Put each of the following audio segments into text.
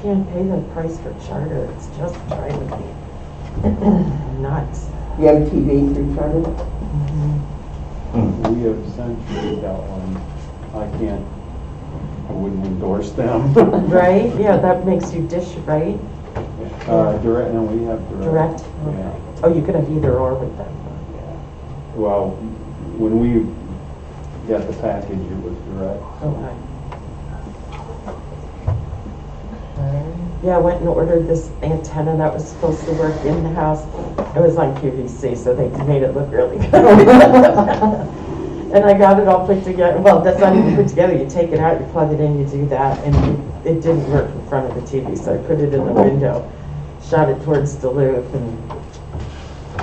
can't pay the price for charter. It's just driving me nuts. You have TV through charter? We have Century got one. I wouldn't endorse them. Right? Yeah, that makes you dish, right? Direct, no, we have direct. Direct? Yeah. Oh, you could have either or with them. Yeah. Well, when we got the package, it was direct. Okay. Yeah, I went and ordered this antenna that was supposed to work in the house. It was on QVC, so they made it look really good. And I got it all put together. Well, that's not even put together. You take it out, you plug it in, you do that, and it didn't work in front of the TV, so I put it in the window, shot it towards Duluth, and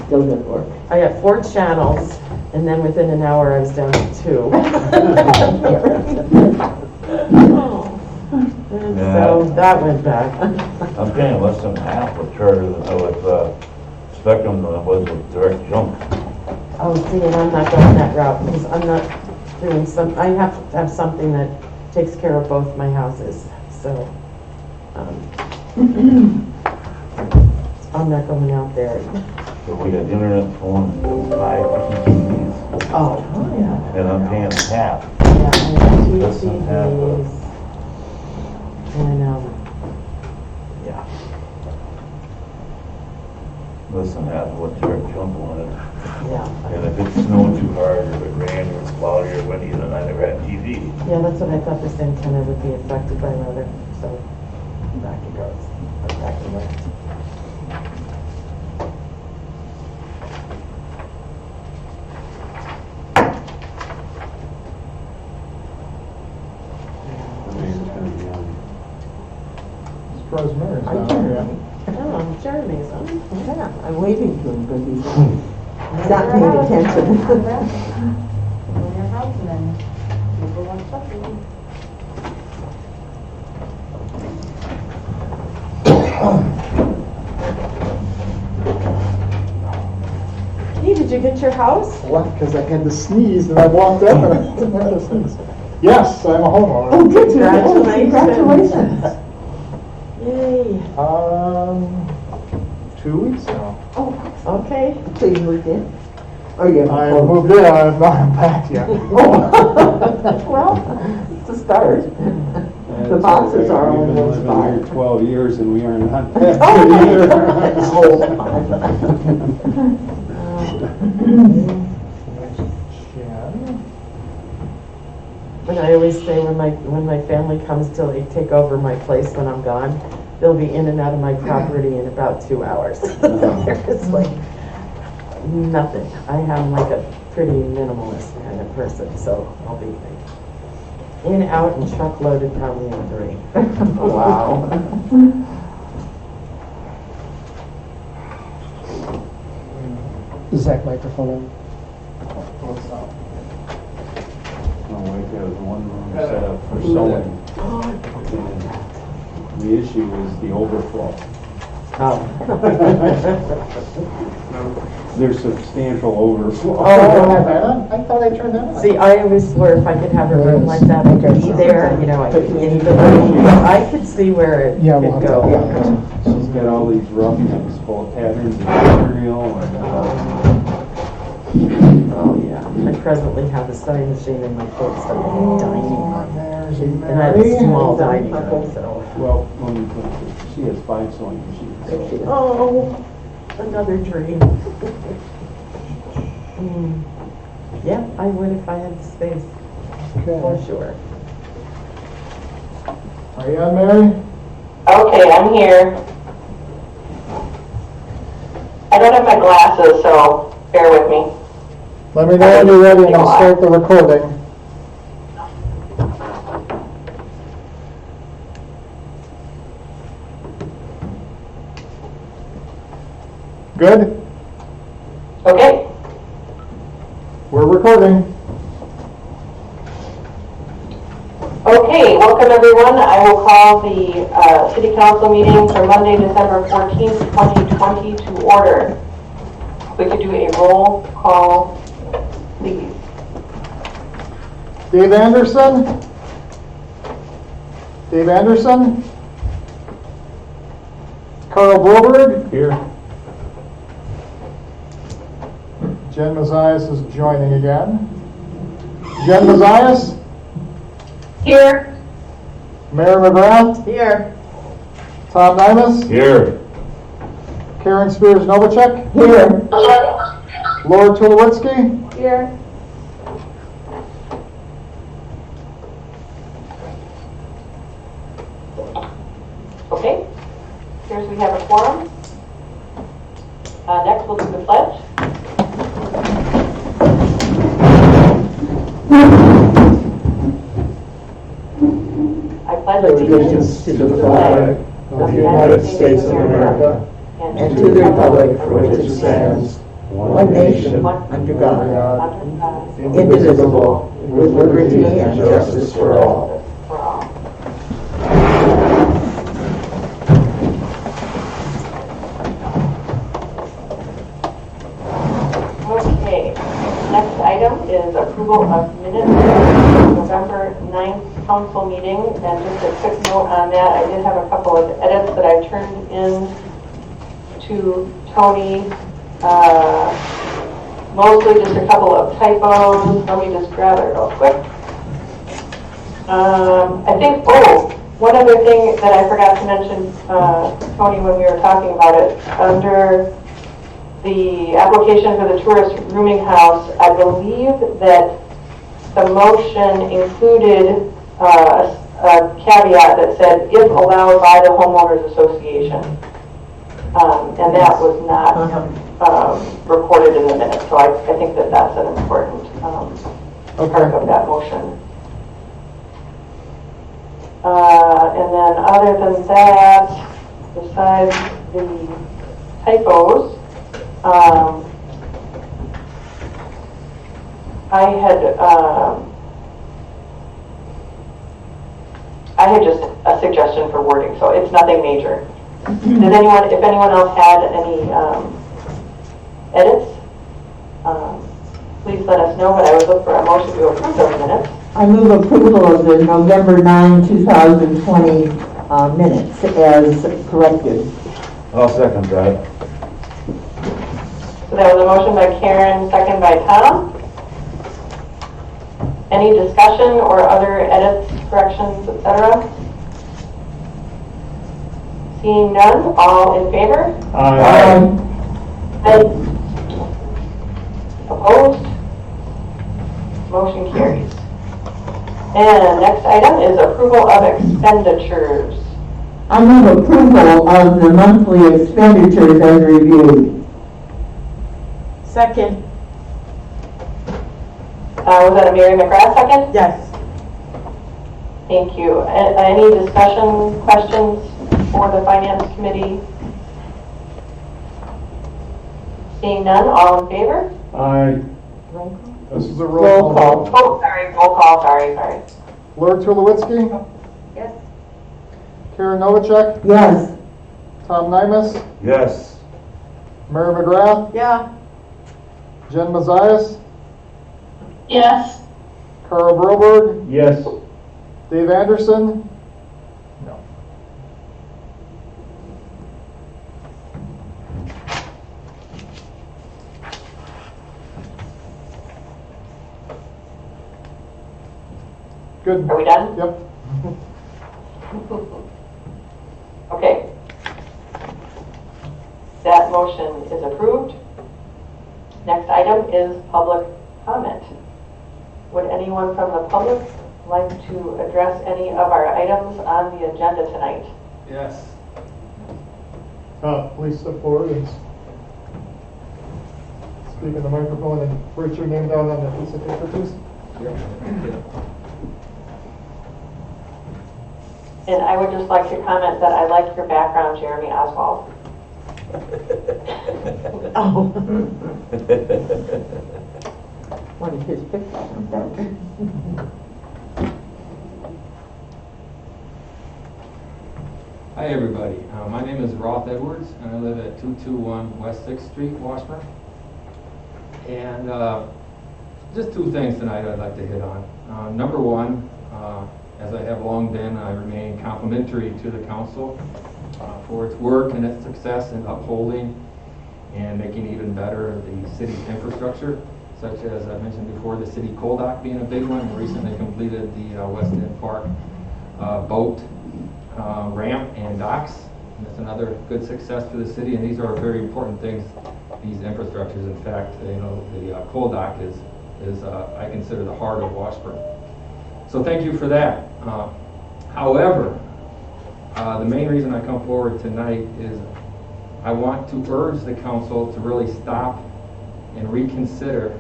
Still didn't work. I got 4 channels, and then within an hour I was down to 2. And so that went back. I'm paying less than half with Charter with Spectrum than I was with Direct Jump. Oh, see, and I'm not going that route because I'm not doing I have to have something that takes care of both my houses. So I'm not going out there. So we got internet, phone, 5 TVs, Oh, yeah. and I'm paying half. Yeah, I have 2 Less than half of- TVs. And yeah. Less than half of what Direct Jump wanted. Yeah. And if it's snowing too hard, or if it rained, or it's cloudy, or windy, then I never had TV. Yeah, that's what I thought this antenna would be affected by weather. So back it goes. Back it went. Rosemary's down here. Oh, Jeremy's on. Yeah, I'm waving to him because he's not paying attention. Go in your house and then people want stuff. Hey, did you get your house? What? Because I had to sneeze and I walked up and I didn't have to sneeze. Yes, I'm a homeowner. Oh, good. Congratulations. Congratulations. Yay. 2 weeks now. Oh, Okay. so you moved in? Oh, yeah. I moved in, I'm not unpacked yet. Well, it's a start. The boxes are We've been almost living here 5. 12 years and we are not Oh, that my good And I always say when my family comes to like take over my place when I'm gone, they'll be in and out of my property in about 2 hours. It's like nothing. I am like a pretty minimalist kind of person, so I'll be like in, out, and truck loaded probably in 3. Wow. Is that microphone on? What's up? My wife has one room set up for sewing. And the issue is the overflow. Oh. There's substantial overflow. Oh. I thought I turned that on. See, I always swore if I could have a room like that, I could be there, you know, I could in the room. I could see where it Yeah, we'll could have go. to- She's got all these roughnecks, full of patterns of material and Oh, yeah. I presently have a sewing machine in my foot, so it's dining. There's And I have a small dining room, so. well, she has 5 sewing machines. So. Oh, another dream. Yeah, I would if I had the space, for Okay. sure. Are you on, Mary? Okay, I'm here. I don't have my glasses, so bear with me. Let me know when you're ready and I'll start the recording. Good? Okay, We're recording. okay, welcome everyone. I will call the City Council meeting for Monday, December 14th, 2020 to order. We could do a roll call, please. Dave Anderson? Dave Anderson? Carl Broberg. Here. Jen Mazias is joining again. Jen Mazias, Here. Mayor McGrath, Here. Tom Nymus, Here. Karen Spears Novacek, Here. Lord Tulowitzki, Here. Okay. Here's we have a quorum. Next, we'll do the pledge. I pledge Allegiance to the flag of the United States of America and to the republic for which it stands, one nation, under God, indivisible, with liberty and justice for all. For all. Okay, next item is approval of minutes of November 9th council meeting. And just a quick note on that, I did have a couple of edits that I turned in to Tony. Mostly just a couple of typos. Let me just grab it real quick. I think, one other thing that I forgot to mention, Tony, when we were talking about it, under the application for the tourist rooming house, I believe that the motion included a caveat that said, if allowed by the homeowners association. And that was not recorded in the minutes, so I think that that's an important part of that motion. And then other than that, besides the typos, I had just a suggestion for wording, so it's nothing major. If anyone else had any edits, please let us know, but I would look for a motion to approve those minutes. I move approval of the November 9, 2020 minutes as corrected. I'll second that. So that was a motion by Karen, second by Tom. Any discussion or other edits, corrections, etc.? Seeing none, all in favor? Aye. Aye. Opposed? Motion carries. And next item is approval of expenditures. I move approval of the monthly expenditures as reviewed. Second. Was that a Mary McGrath second? Yes. Thank you. Any discussion, questions for the Finance Committee? Seeing none, all in favor? Aye. This is a roll call. Oh, sorry, roll call, sorry. Lord Tulowitzki, Yes. Karen Novacek, Yes. Tom Nymus, Yes. Mayor McGrath, Yeah. Jen Mazias, Yes. Carl Broberg, Yes. Dave Anderson. No. Good. Are we done? Yep. Okay. That motion is approved. Next item is public comment. Would anyone from the public like to address any of our items on the agenda tonight? Yes. Please step forward and speak in the microphone and write your name down on the piece of paper, please. And I would just like to comment that I like your background, Jeremy Oswald. Oh. One of his pictures. Hi everybody, my name is Roth Edwards and I live at 221 West 6th Street, Washburn. And just two things tonight I'd like to hit on. Number one, as I have long been, I remain complimentary to the council for its work and its success in upholding and making even better the city's infrastructure, such as I mentioned before, the city coal dock being a big one. We recently completed the West End Park boat ramp and docks. And that's another good success for the city, and these are very important things, these infrastructures. In fact, the coal dock is I consider the heart of Washburn. So thank you for that. However, the main reason I come forward tonight is I want to urge the council to really stop and reconsider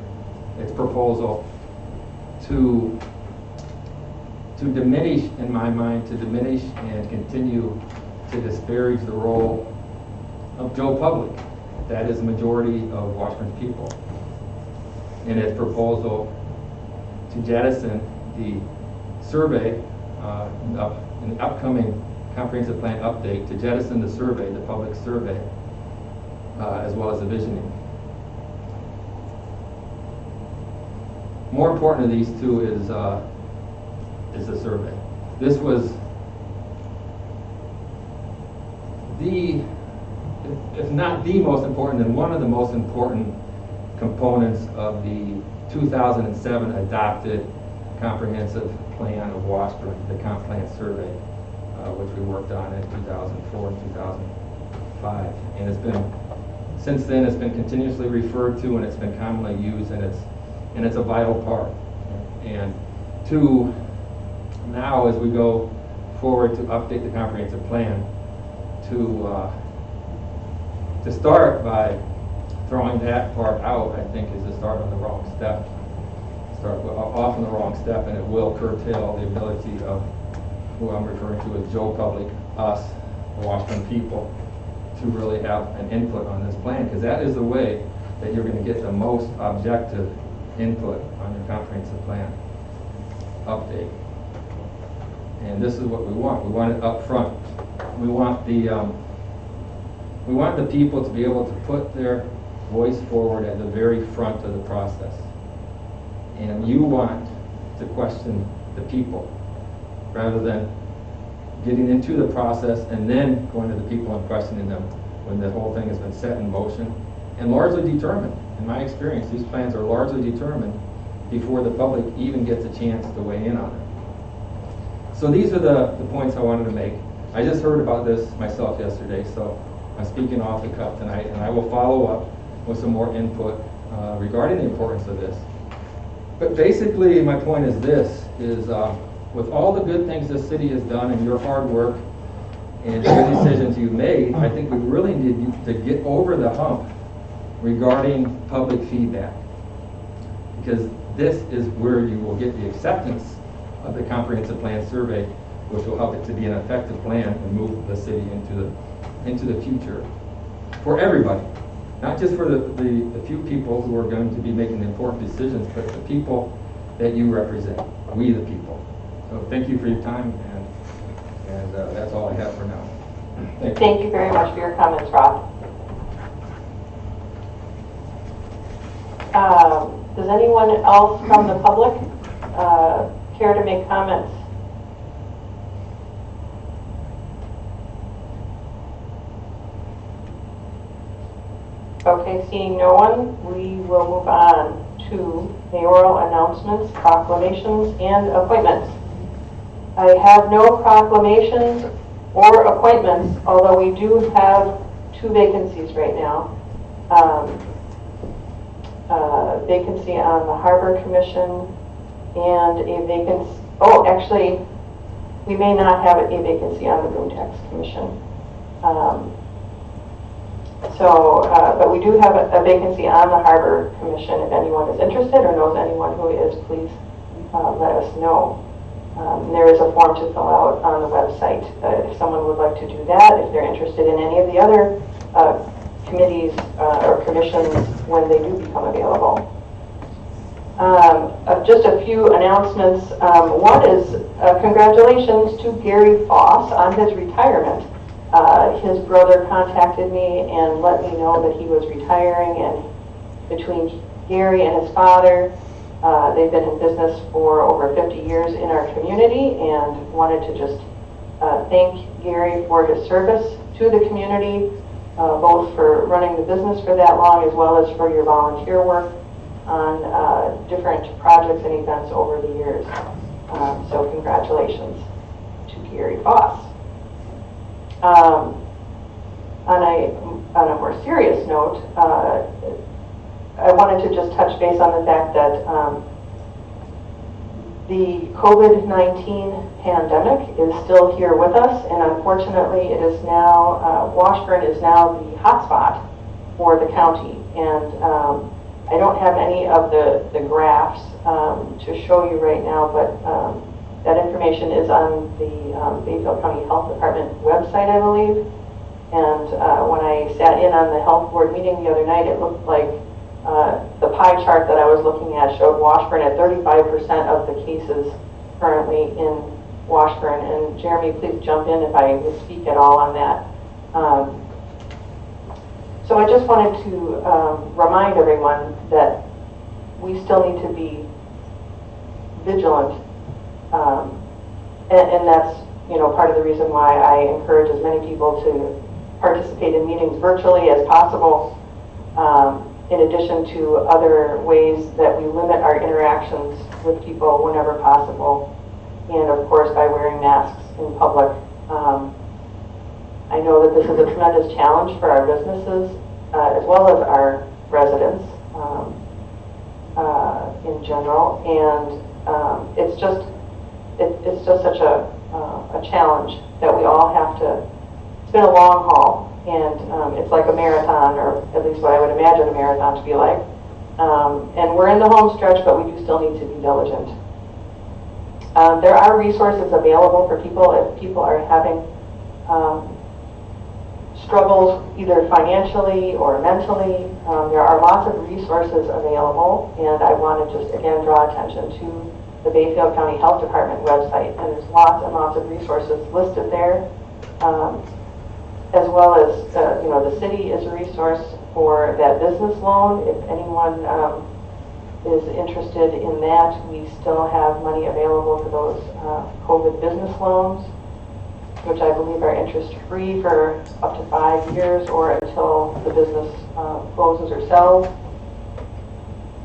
its proposal to diminish, in my mind, to diminish and continue to disparage the role of Joe Public. That is the majority of Washburn's people. In its proposal to jettison the survey, in the upcoming comprehensive plan update, to jettison the survey, the public survey, as well as the visioning. More important to these two is the survey. This was the, if not the most important, then one of the most important components of the 2007 adopted comprehensive plan of Washburn, the comp plan survey, which we worked on in 2004 and 2005. And it's been, since then, it's been continuously referred to and it's been commonly used, and it's a vital part. And to now, as we go forward to update the comprehensive plan, to start by throwing that part out, I think is to start on the wrong step. Start off on the wrong step, and it will curtail the ability of who I'm referring to as Joe Public, us, the Washburn people, to really have an input on this plan, because that is the way that you're going to get the most objective input on your comprehensive plan update. And this is what we want. We want it up front. We want the people to be able to put their voice forward at the very front of the process. And you want to question the people rather than getting into the process and then going to the people and questioning them when the whole thing has been set in motion and largely determined. In my experience, these plans are largely determined before the public even gets a chance to weigh in on it. So these are the points I wanted to make. I just heard about this myself yesterday, so I'm speaking off the cuff tonight, and I will follow up with some more input regarding the importance of this. But basically, my point is this, is with all the good things this city has done and your hard work and the decisions you've made, I think we really need to get over the hump regarding public feedback. Because this is where you will get the acceptance of the comprehensive plan survey, which will help it to be an effective plan and move the city into the future for everybody. Not just for the few people who are going to be making the important decisions, but the people that you represent, we the people. So thank you for your time, and that's all I have for now. Thank you very much for your comments, Rob. Does anyone else from the public care to make comments? Okay, seeing no one, we will move on to mayoral announcements, proclamations, and appointments. I have no proclamations or appointments, although we do have 2 vacancies right now. Vacancy on the Harbor Commission and a vacancy, actually, we may not have a vacancy on the Boom Tax Commission. But we do have a vacancy on the Harbor Commission. If anyone is interested or knows anyone who is, please let us know. There is a form to fill out on the website if someone would like to do that, if they're interested in any of the other committees or commissions when they do become available. Just a few announcements. One is congratulations to Gary Foss on his retirement. His brother contacted me and let me know that he was retiring, and between Gary and his father, they've been in business for over 50 years in our community, and wanted to just thank Gary for his service to the community, both for running the business for that long as well as for your volunteer work on different projects and events over the years. So congratulations to Gary Foss. On a more serious note, I wanted to just touch base on the fact that the COVID-19 pandemic is still here with us, and unfortunately it is now, Washburn is now the hotspot for the county. And I don't have any of the graphs to show you right now, but that information is on the Bayfield County Health Department website, I believe. And when I sat in on the health board meeting the other night, it looked like the pie chart that I was looking at showed Washburn at 35% of the cases currently in Washburn. And Jeremy, please jump in if I misspeak at all on that. So I just wanted to remind everyone that we still need to be vigilant. And that's, part of the reason why I encourage as many people to participate in meetings virtually as possible, in addition to other ways that we limit our interactions with people whenever possible, and of course by wearing masks in public. I know that this is a tremendous challenge for our businesses as well as our residents in general, and it's just such a challenge that we all have to. It's been a long haul, and it's like a marathon, or at least what I would imagine a marathon to be like. And we're in the home stretch, but we do still need to be diligent. There are resources available for people if people are having struggles either financially or mentally. There are lots of resources available, and I want to just again draw attention to the Bayfield County Health Department website, and there's lots and lots of resources listed there, as well as the city is a resource for that business loan. If anyone is interested in that, we still have money available for those COVID business loans, which I believe are interest-free for up to 5 years or until the business closes or sells,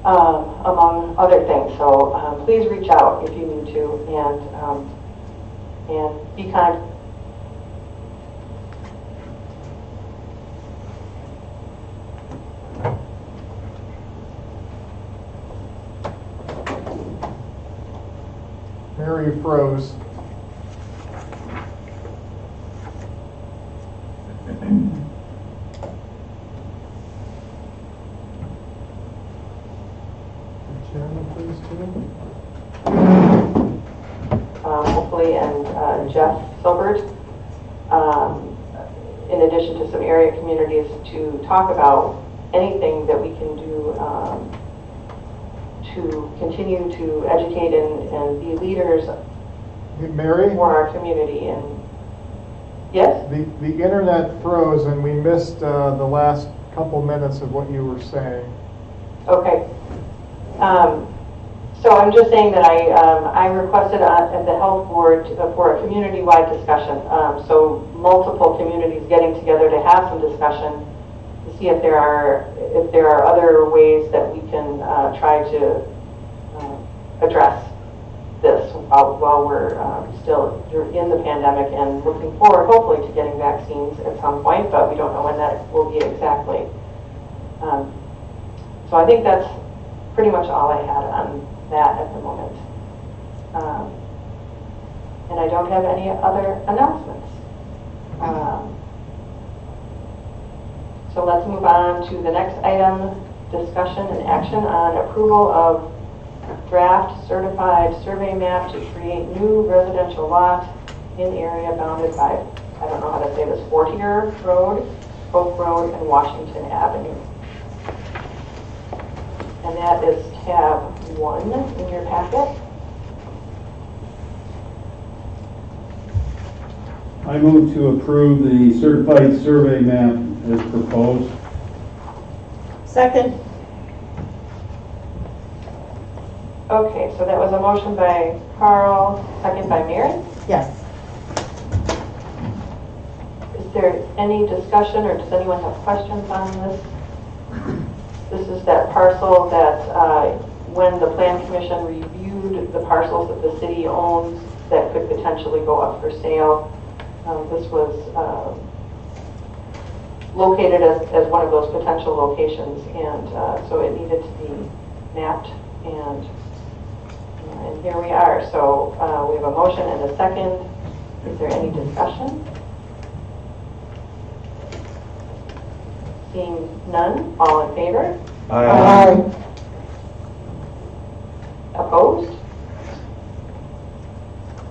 among other things. So please reach out if you need to, and be kind. Mary froze. Chairman, please, too. Hopefully, and Jeff Silbert, in addition to some area communities, to talk about anything that we can do to continue to educate and be leaders Mary? for our community. And yes? The internet froze and we missed the last couple minutes of what you were saying. Okay. So I'm just saying that I requested at the health board for a community-wide discussion. So multiple communities getting together to have some discussion to see if there are other ways that we can try to address this while we're still in the pandemic and looking forward, hopefully, to getting vaccines at some point, but we don't know when that will be exactly. So I think that's pretty much all I had on that at the moment. And I don't have any other announcements. So let's move on to the next item, discussion and action on approval of draft certified survey map to create new residential lot in area bounded by, I don't know how to say this, Fortier Road, Oak Road, and Washington Avenue. And that is tab 1 in your packet. I move to approve the certified survey map as proposed. Second. Okay, so that was a motion by Carl, second by Mary. Yes. there any discussion, or does anyone have questions on this? This is that parcel that when the Plan Commission reviewed the parcels that the city owns that could potentially go up for sale, this was located as one of those potential locations, and so it needed to be mapped, and here we are. So we have a motion and a second. Is there any discussion? Seeing none, all in favor? Aye. Opposed?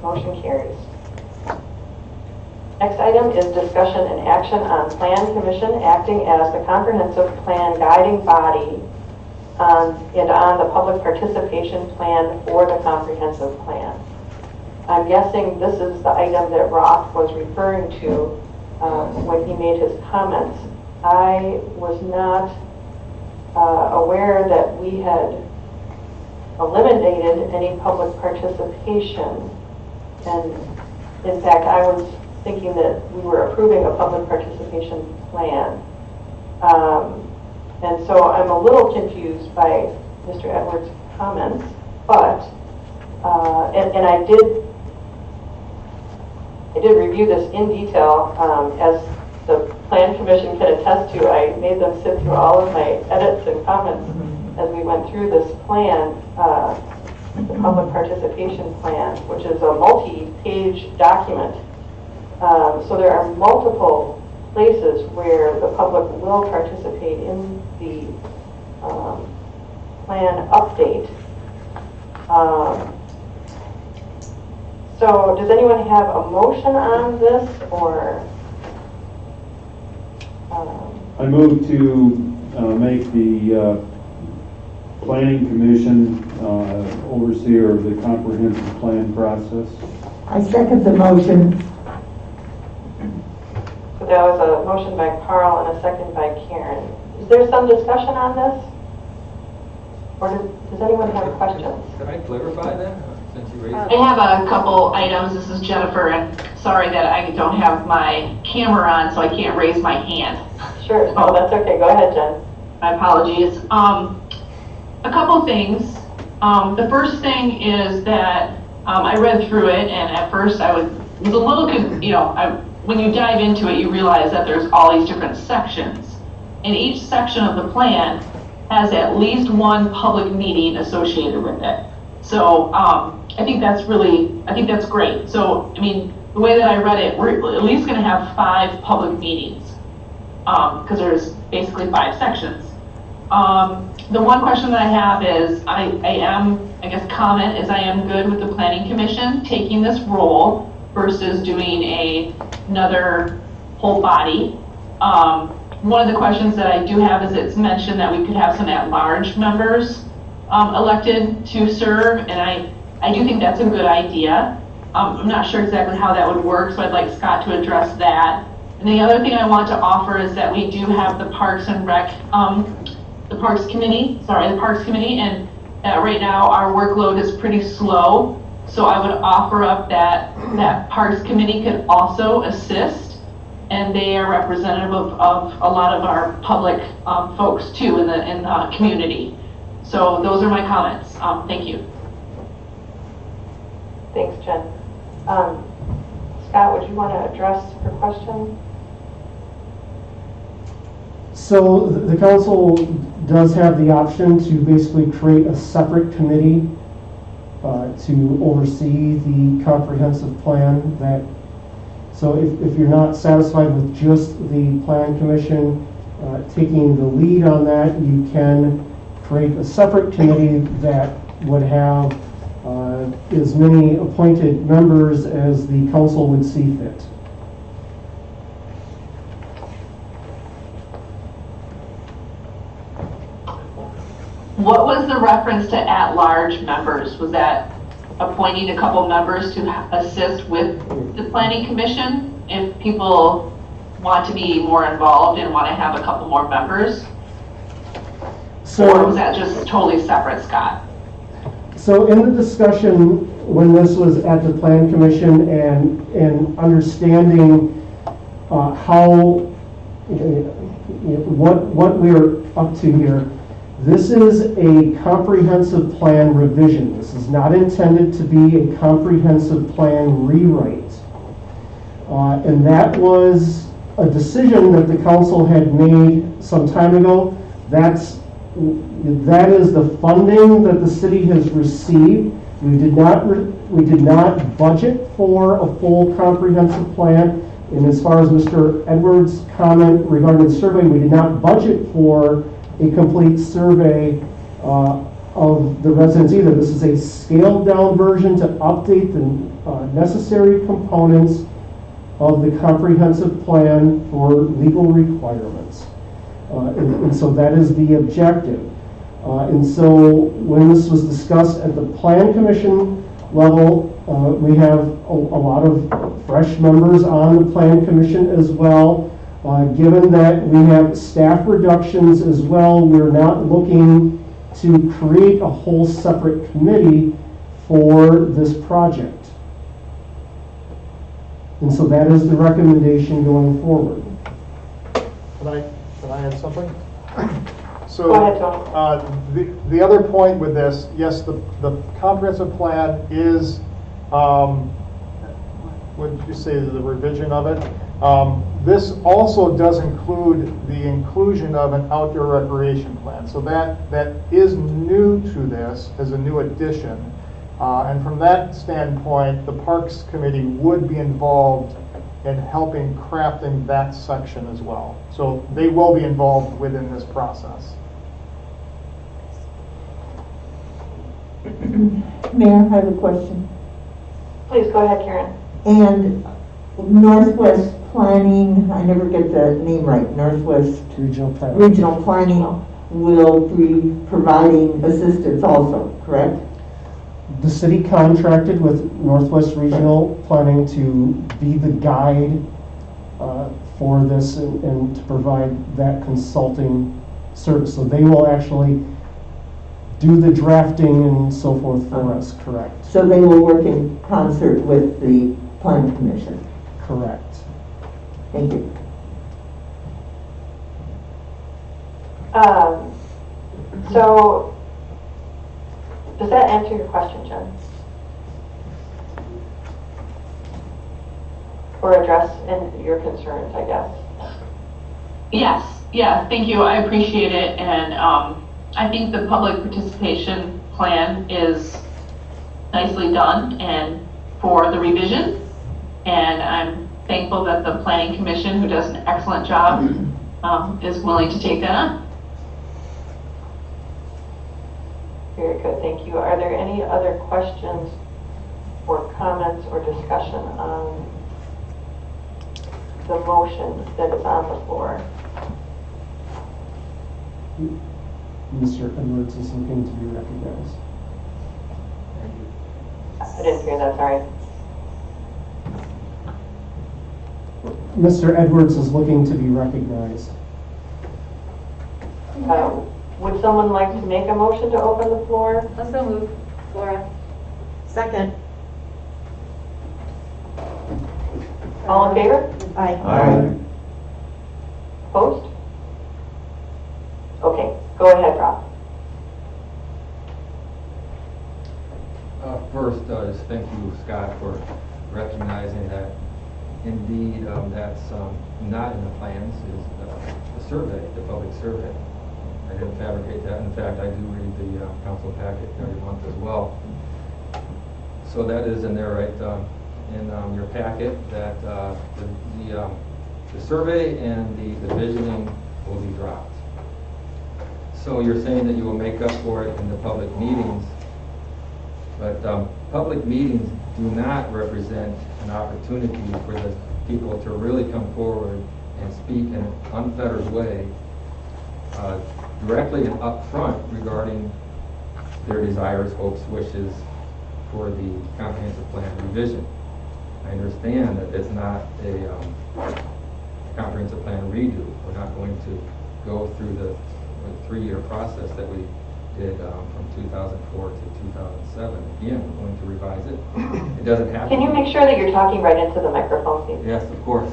Motion carries. Next item is discussion and action on Plan Commission acting as the comprehensive plan guiding body and on the public participation plan for the comprehensive plan. I'm guessing this is the item that Roth was referring to when he made his comments. I was not aware that we had eliminated any public participation, and in fact I was thinking that we were approving a public participation plan. And so I'm a little confused by Mr. Edwards' comments, but, and I did review this in detail, as the Plan Commission can attest to. I made them sit through all of my edits and comments as we went through this plan, the public participation plan, which is a multi-page document. So there are multiple places where the public will participate in the plan update. So does anyone have a motion on this, or? I move to make the Planning Commission overseer of the comprehensive plan process. I second the motion. So that was a motion by Carl and a second by Karen. Is there some discussion on this? Or does anyone have questions? Can I clarify that, since you raised it? I have a couple items. This is Jennifer, and sorry that I don't have my camera on, so I can't raise my hand. Sure. Oh, that's okay. Go ahead, Jen. My apologies. A couple things. The first thing is that I read through it, and at first I was a little, when you dive into it, you realize that there's all these different sections, and each section of the plan has at least one public meeting associated with it. So I think that's great. So, I mean, the way that I read it, we're at least going to have 5 public meetings, because there's basically 5 sections. The one question that I have is, I am good with the Planning Commission taking this role versus doing another whole body. One of the questions that I do have is, it's mentioned that we could have some at-large members elected to serve, and I do think that's a good idea. I'm not sure exactly how that would work, so I'd like Scott to address that. And the other thing I want to offer is that we do have the Parks and Rec, the Parks Committee, and right now our workload is pretty slow, so I would offer up that Parks Committee could also assist, and they are representative of a lot of our public folks too in the community. So those are my comments. Thank you. Thanks, Jen. Scott, would you want to address her question? So the council does have the option to basically create a separate committee to oversee the comprehensive plan. So if you're not satisfied with just the Plan Commission taking the lead on that, you can create a separate committee that would have as many appointed members as the council would see fit. What was the reference to at-large members? Was that appointing a couple members to assist with the Planning Commission if people want to be more involved and want to have a couple more members? Or was that just totally separate, Scott? So in the discussion when this was at the Plan Commission and understanding how, what we're up to here. This is a comprehensive plan revision. This is not intended to be a comprehensive plan rewrite. And that was a decision that the council had made some time ago. That is the funding that the city has received. We did not budget for a full comprehensive plan. And as far as Mr. Edwards' comment regarding the survey, we did not budget for a complete survey of the residents either. This is a scaled down version to update the necessary components of the comprehensive plan for legal requirements. And so that is the objective. And so when this was discussed at the Plan Commission level, we have a lot of fresh members on the Plan Commission as well. Given that we have staff reductions as well, we're not looking to create a whole separate committee for this project. And so that is the recommendation going forward. Can I add something? So, Go ahead, Tony. the other point with this, yes, the comprehensive plan is, what did you say, the revision of it? This also does include the inclusion of an outdoor recreation plan. So that is new to this as a new addition. And from that standpoint, the Parks Committee would be involved in helping crafting that section as well. So they will be involved within this process. Mayor, I have a question. Please go ahead, Karen. And Northwest Planning, I never get the name right, Northwest Regional Plan. Regional Planning will be providing assistance also, correct? The city contracted with Northwest Regional Planning to be the guide for this and to provide that consulting service. So they will actually do the drafting and so forth for us, correct? So they will work in concert with the Planning Commission. Correct. Thank you. So, does that answer your question, Jen? Or address your concerns, I guess? Yes, yeah, thank you, I appreciate it, and I think the public participation plan is nicely done and for the revision, and I'm thankful that the Planning Commission, who does an excellent job, is willing to take that on. Very good, thank you. Are there any other questions or comments or discussion on the motion that is on the floor? Mr. Edwards is looking to be recognized. I didn't hear that, sorry. Mr. Edwards is looking to be recognized. Would someone like to make a motion to open the floor? Let's go move, Laura. Second. All in favor? Aye. Opposed? Okay, go ahead, Rob. First, just thank you, Scott, for recognizing that indeed that's not in the plans is the survey, the public survey. I didn't fabricate that. In fact, I do read the council packet every month as well. So that is in there, right, in your packet, that the survey and the visioning will be dropped. So you're saying that you will make up for it in the public meetings, but public meetings do not represent an opportunity for the people to really come forward and speak in an unfettered way, directly and upfront regarding their desires, hopes, wishes for the comprehensive plan revision. I understand that it's not a comprehensive plan redo. We're not going to go through the 3-year process that we did from 2004 to 2007. Again, we're going to revise it. It doesn't have Can to you be. make sure that you're talking right into the microphone, please? Yes, of course.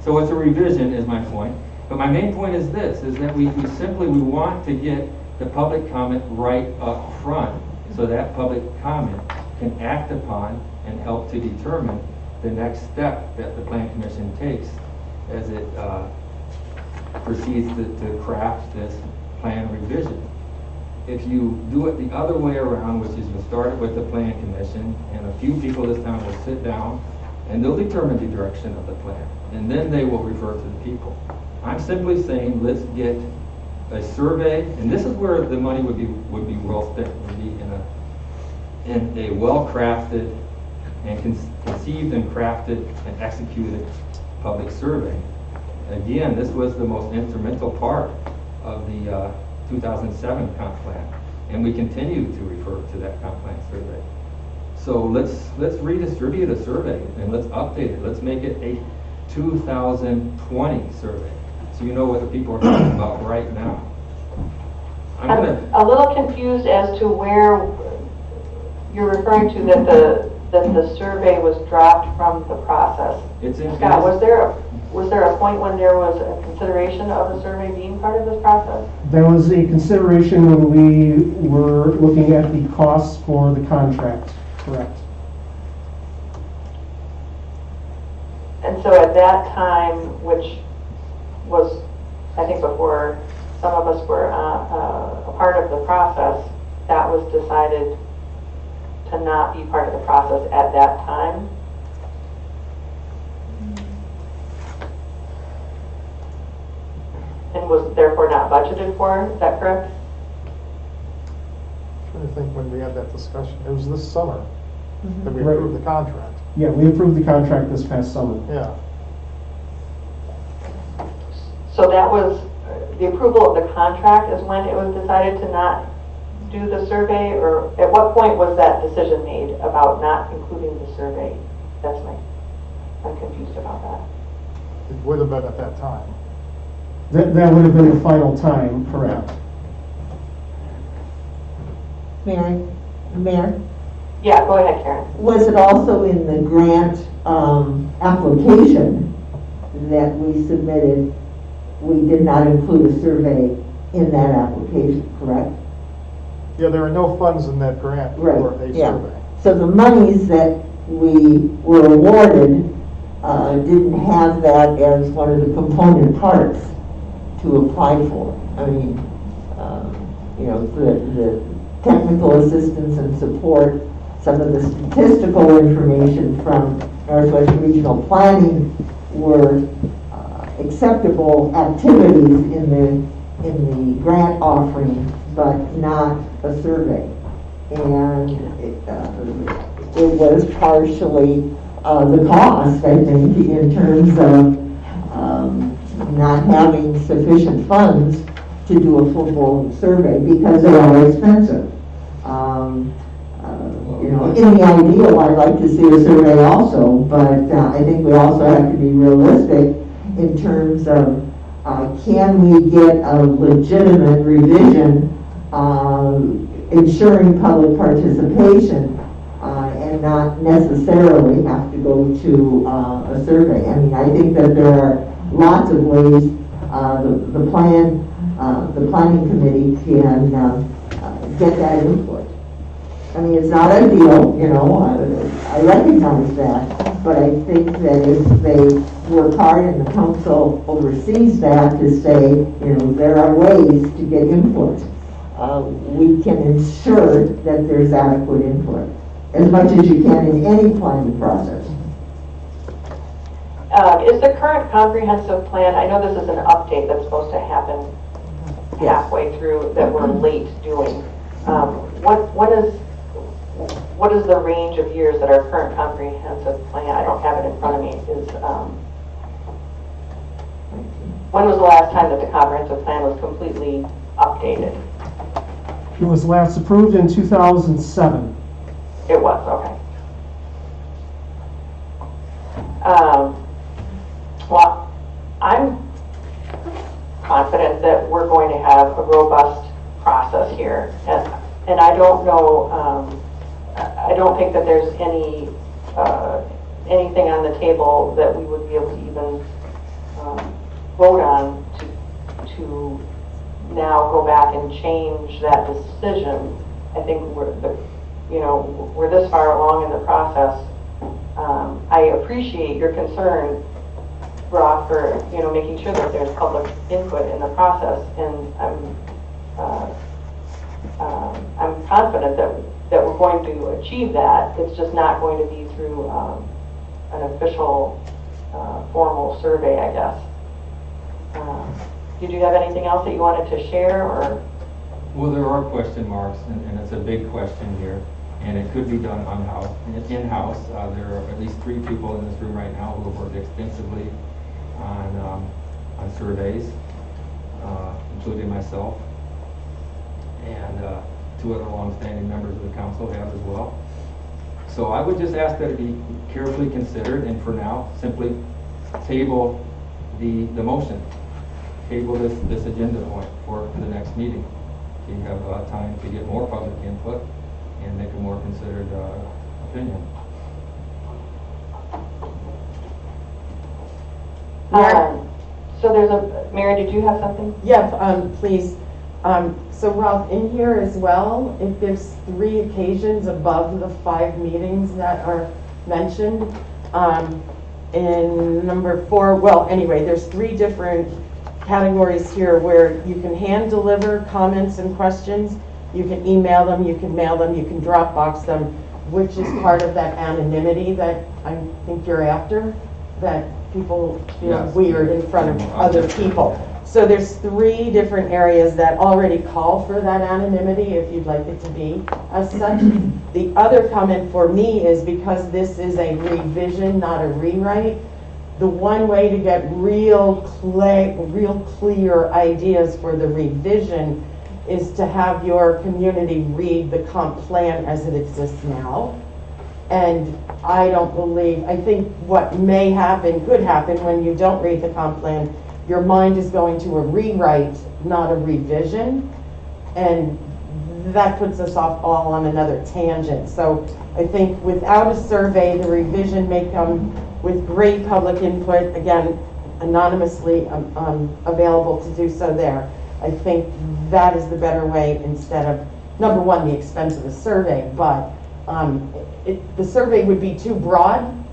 So it's a revision is my point. But my main point is this, is that we want to get the public comment right up front so that public comment can act upon and help to determine the next step that the Plan Commission takes as it proceeds to craft this plan revision. If you do it the other way around, which is you start it with the Plan Commission, and a few people this time will sit down and they'll determine the direction of the plan, and then they will refer to the people. I'm simply saying, let's get a survey, and this is where the money would be well spent, would be in a well-crafted and conceived and crafted and executed public survey. Again, this was the most instrumental part of the 2007 comp plan, and we continue to refer to that comp plan survey. So let's redistribute a survey and let's update it. Let's make it a 2020 survey, so you know what the people are talking about right now. I'm a little confused as to where you're referring to that the survey was dropped from the process. Scott, was there a point when there was a consideration of the survey being part of this process? There was a consideration when we were looking at the costs for the contract, correct. And so at that time, which was, I think before some of us were a part of the process, that was decided to not be part of the process at that time. And was therefore not budgeted for, is that correct? I'm trying to think when we had that discussion. It was this summer that we Right. approved the contract. Yeah, we approved the contract this past summer. Yeah. So that was, the approval of the contract is when it was decided to not do the survey, or at what point was that decision made about not including the survey? I'm confused about that. It would have been at that time. That would have been the final time, correct. Mayor, Yeah, go ahead, Karen. was it also in the grant application that we submitted, we did not include a survey in that application, correct? Yeah, there are no funds in that grant Right, for a yeah. survey. So the monies that we were awarded didn't have that as one of the component parts to apply for. I mean, the technical assistance and support, some of the statistical information from Northwest Regional Planning were acceptable activities in the grant offering, but not a survey. And it was partially the cost, I think, in terms of not having sufficient funds to do a full-blown survey because they are expensive. In the ideal, I'd like to see a survey also, but I think we also have to be realistic in terms of can we get a legitimate revision ensuring public participation and not necessarily have to go to a survey. I mean, I think that there are lots of ways the planning committee can get that input. I mean, it's not ideal, I recognize that, but I think that if they work hard and the council oversees that to say, there are ways to get input, we can ensure that there's adequate input, as much as you can in any planning process. Is the current comprehensive plan, I know this is an update that's supposed to happen halfway through that we're late doing. What is the range of years that our current comprehensive plan, I don't have it in front of me, is, when was the last time that the comprehensive plan was completely updated? It was last approved in 2007. It was, okay. Well, I'm confident that we're going to have a robust process here, and I don't know, I don't think that there's anything on the table that we would be able to even vote on to now go back and change that decision. I think we're this far along in the process. I appreciate your concern, Rob, for making sure that there's public input in the process, and I'm confident that we're going to achieve that. It's just not going to be through an official formal survey, I guess. Did you have anything else that you wanted to share, or? Well, there are question marks, and it's a big question here, and it could be done in-house. There are at least 3 people in this room right now who have worked extensively on surveys, including myself, and 2 other longstanding members of the council have as well. So I would just ask that it be carefully considered, and for now, simply table the motion. Table this agenda point for the next meeting. You have time to get more public input and make a more considered opinion. So there's Mary, did you have something? Yeah, please. So Ralph, in here as well, if there's 3 occasions above the 5 meetings that are mentioned, in number 4, well, anyway, there's 3 different categories here where you can hand deliver comments and questions, you can email them, you can mail them, you can Dropbox them, which is part of that anonymity that I think you're after, that people feel weird in front of other people. So there's 3 different areas that already call for that anonymity, if you'd like it to be as such. The other comment for me is, because this is a revision, not a rewrite, the one way to get real clear ideas for the revision is to have your community read the comp plan as it exists now. And I think what may happen, could happen when you don't read the comp plan, your mind is going to a rewrite, not a revision. And that puts us off all on another tangent. So I think without a survey, the revision may come with great public input, again, anonymously available to do so there. I think that is the better way, instead of, number one, the expense of a survey, but the survey would be too broad,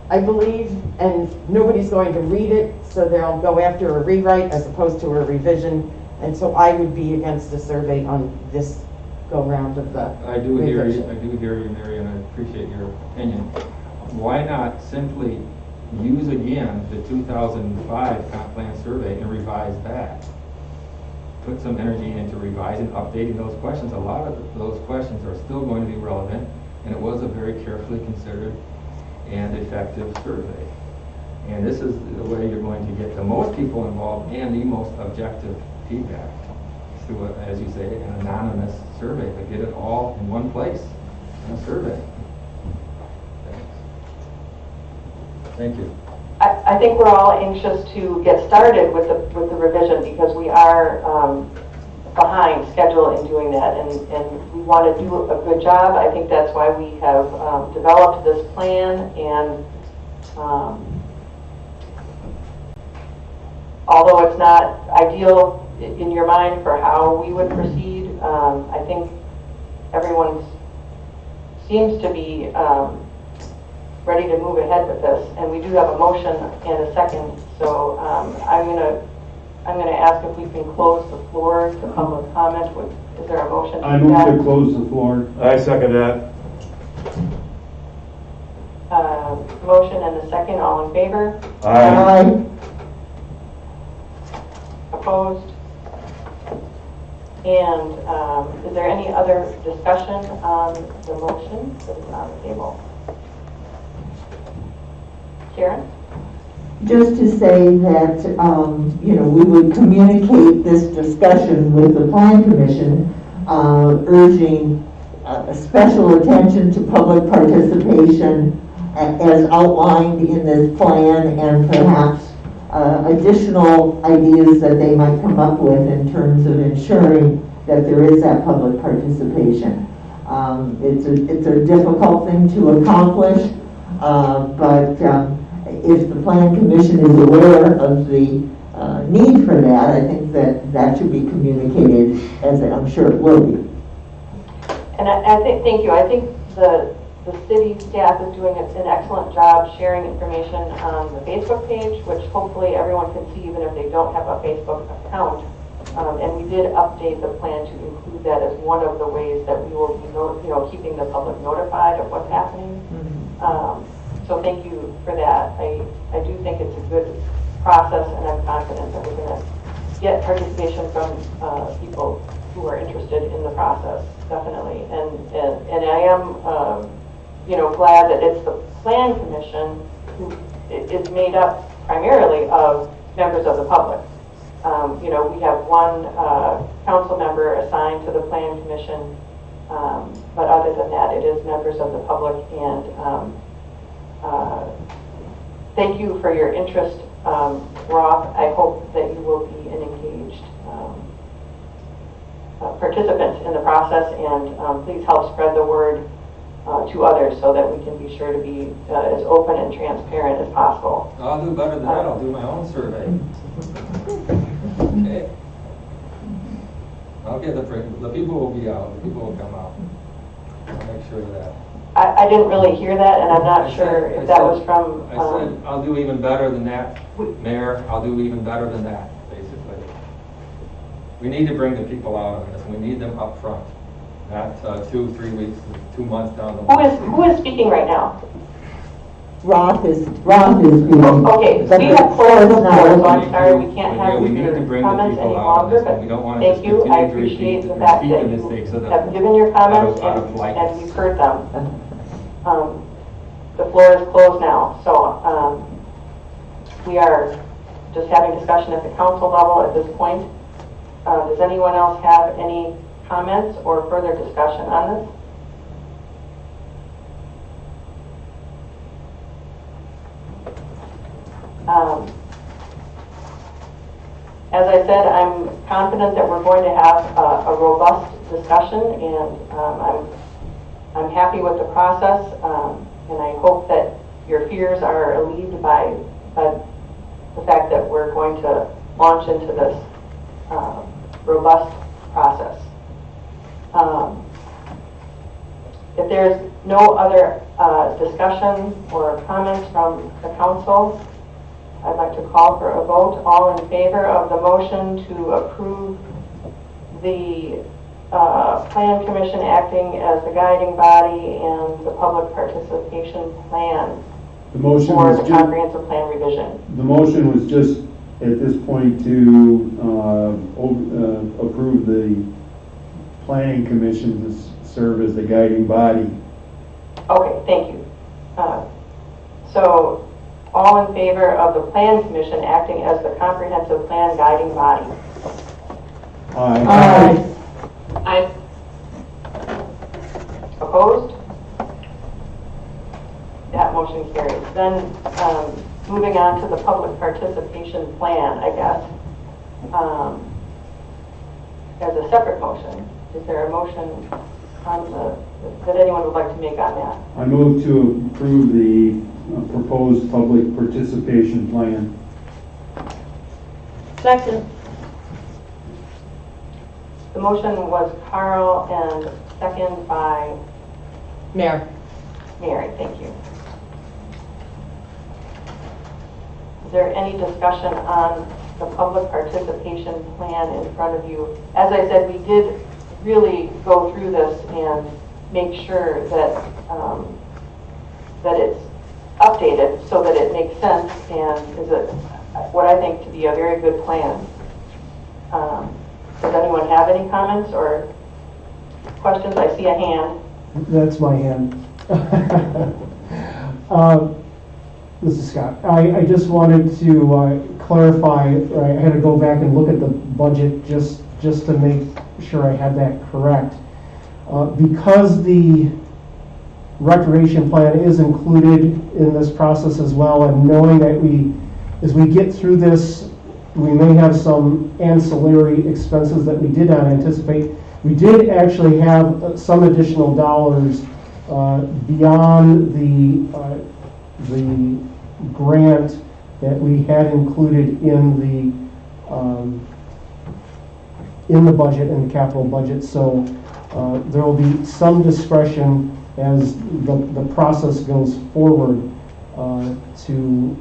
I believe, and nobody's going to read it, so they'll go after a rewrite as opposed to a revision. And so I would be against a survey on this go-round of the I do hear revision. you, Mary, and I appreciate your opinion. Why not simply use again the 2005 comp plan survey and revise that? Put some energy into revising, updating those questions. A lot of those questions are still going to be relevant, and it was a very carefully considered and effective survey. And this is the way you're going to get the most people involved and the most objective feedback through, as you say, an anonymous survey, but get it all in one place in a survey. Thank you. I think we're all anxious to get started with the revision, because we are behind schedule in doing that, and we want to do a good job. I think that's why we have developed this plan, and although it's not ideal in your mind for how we would proceed, I think everyone seems to be ready to move ahead with this, and we do have a motion and a second. So I'm gonna ask if we can close the floor to public comment. Is there a motion? I move to close the floor. I second that. Motion and a second. All in favor? Aye. Opposed? And is there any other discussion on the motion that is on the table? Karen? Just to say that, we would communicate this discussion with the Plan Commission, urging special attention to public participation as outlined in this plan, and perhaps additional ideas that they might come up with in terms of ensuring that there is that public participation. It's a difficult thing to accomplish, but if the Plan Commission is aware of the need for that, I think that should be communicated, as I'm sure it will be. And I think, thank you, I think the city staff is doing an excellent job sharing information on the Facebook page, which hopefully everyone can see even if they don't have a Facebook account. And we did update the plan to include that as one of the ways that we will be keeping the public notified of what's happening. So thank you for that. I do think it's a good process, and I'm confident that we're going to get participation from people who are interested in the process, definitely. And I am, glad that it's the Plan Commission who is made up primarily of members of the public. We have one council member assigned to the Plan Commission, but other than that, it is members of the public. And thank you for your interest, Roth. I hope that you will be an engaged participant in the process, and please help spread the word to others so that we can be sure to be as open and transparent as possible. I'll do better than that. I'll do my own survey. Okay. I'll get the people will be out. The people will come out. I'll make sure of that. I didn't really hear that, and I'm not sure if that was from... I said I'll do even better than that, Mayor. I'll do even better than that, basically. We need to bring the people out on this. We need them up front. Not 2, 3 weeks, 2 months down the line. Who is speaking right now? Roth is being. Okay, we have closed the floor, so I'm sorry we can't have we need to your bring the comments people any out on longer, this, and we don't want to thank just you. I continue to appreciate repeat the fact that the you mistakes of have given your comments out of light. and you've heard them. The floor is closed now, so we are just having discussion at the council level at this point. Does anyone else have any comments or further discussion on this? As I said, I'm confident that we're going to have a robust discussion, and I'm happy with the process, and I hope that your fears are alleviated by the fact that we're going to launch into this robust process. If there's no other discussion or comments from the council, I'd like to call for a vote. All in favor of the motion to approve the Plan Commission acting as the guiding body and the public participation plan The motion for was the comprehensive plan revision. The motion was just at this point to approve the Planning Commission to serve as the guiding body. Okay, thank you. So, all in favor of the Plan Commission acting as the comprehensive plan guiding body? Aye. Aye. Opposed? That motion carries. Then, moving on to the public participation plan, I guess, as a separate motion. Is there a motion on that anyone would like to make on that? I move to approve the proposed public participation plan. Second. The motion was Carl and second by Mayor. Mary. Thank you. Is there any discussion on the public participation plan in front of you? As I said, we did really go through this and make sure that that it's updated so that it makes sense and is what I think to be a very good plan. Does anyone have any comments or questions? I see a hand. That's my hand. This is Scott. I just wanted to clarify, I had to go back and look at the budget just to make sure I had that correct. Because the recreation plan is included in this process as well, and knowing that as we get through this, we may have some ancillary expenses that we did not anticipate. We did actually have some additional dollars beyond the grant that we had included in the budget, in the capital budget. So there will be some discretion as the process goes forward to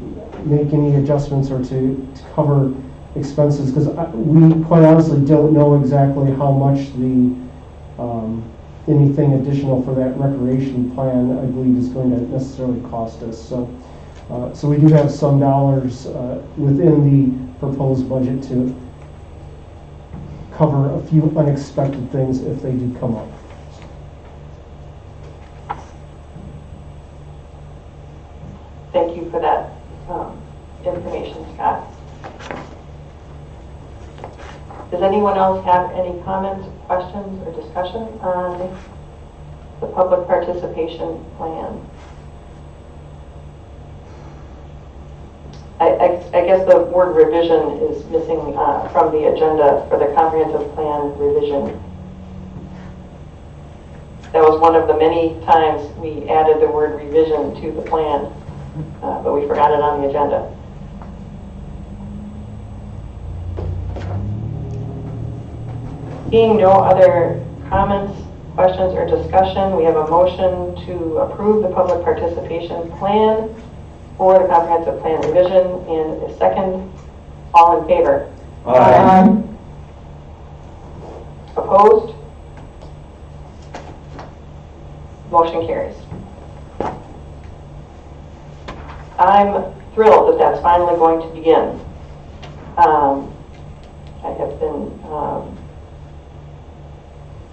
make any adjustments or to cover expenses, because we quite honestly don't know exactly how much anything additional for that recreation plan, I believe, is going to necessarily cost us. So we do have some dollars within the proposed budget to cover a few unexpected things if they do come up. Thank you for that information, Scott. Does anyone else have any comments, questions, or discussion on the public participation plan? I guess the word revision is missing from the agenda for the comprehensive plan revision. That was one of the many times we added the word revision to the plan, but we forgot it on the agenda. Seeing no other comments, questions, or discussion, we have a motion to approve the public participation plan for the comprehensive plan revision, and a second. All in favor? Aye. Opposed? Motion carries. I'm thrilled that that's finally going to begin. I have been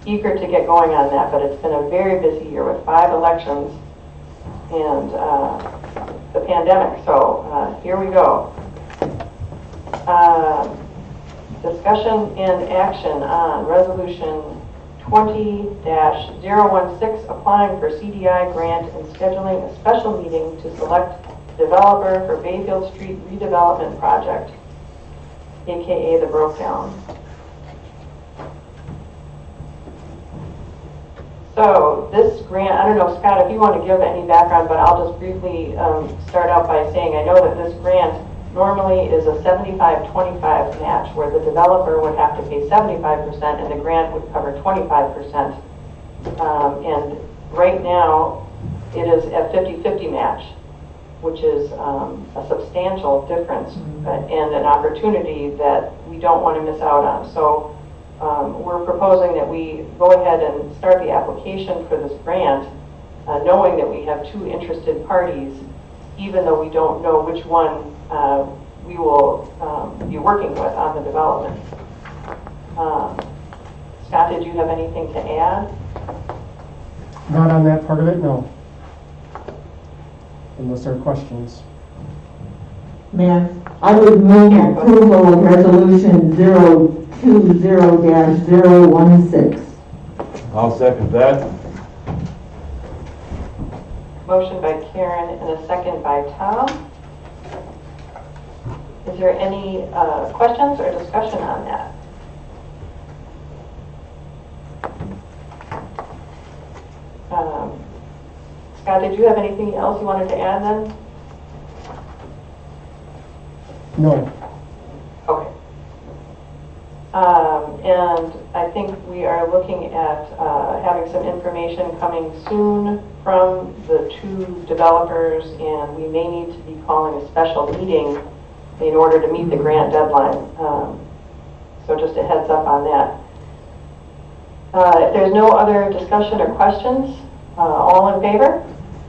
eager to get going on that, but it's been a very busy year with 5 elections and the pandemic. So here we go. Discussion and action on resolution 20-016, applying for CDI grant and scheduling a special meeting to select developer for Bayfield Street redevelopment project, aka the Broke Down. So this grant, I don't know, Scott, if you want to give any background, but I'll just briefly start out by saying I know that this grant normally is a 75-25 match, where the developer would have to pay 75% and the grant would cover 25%. And right now it is at 50-50 match, which is a substantial difference and an opportunity that we don't want to miss out on. So we're proposing that we go ahead and start the application for this grant, knowing that we have 2 interested parties, even though we don't know which one we will be working with on the development. Scott, did you have anything to add? Not on that part of it, no. Unless there are questions. Mayor, I would move approval of resolution 020-016. I'll second that. Motion by Karen and a second by Tom. Is there any questions or discussion on that? Scott, did you have anything else you wanted to add then? No. Okay. And I think we are looking at having some information coming soon from the 2 developers, and we may need to be calling a special meeting in order to meet the grant deadline. So just a heads up on that. If there's no other discussion or questions, all in favor?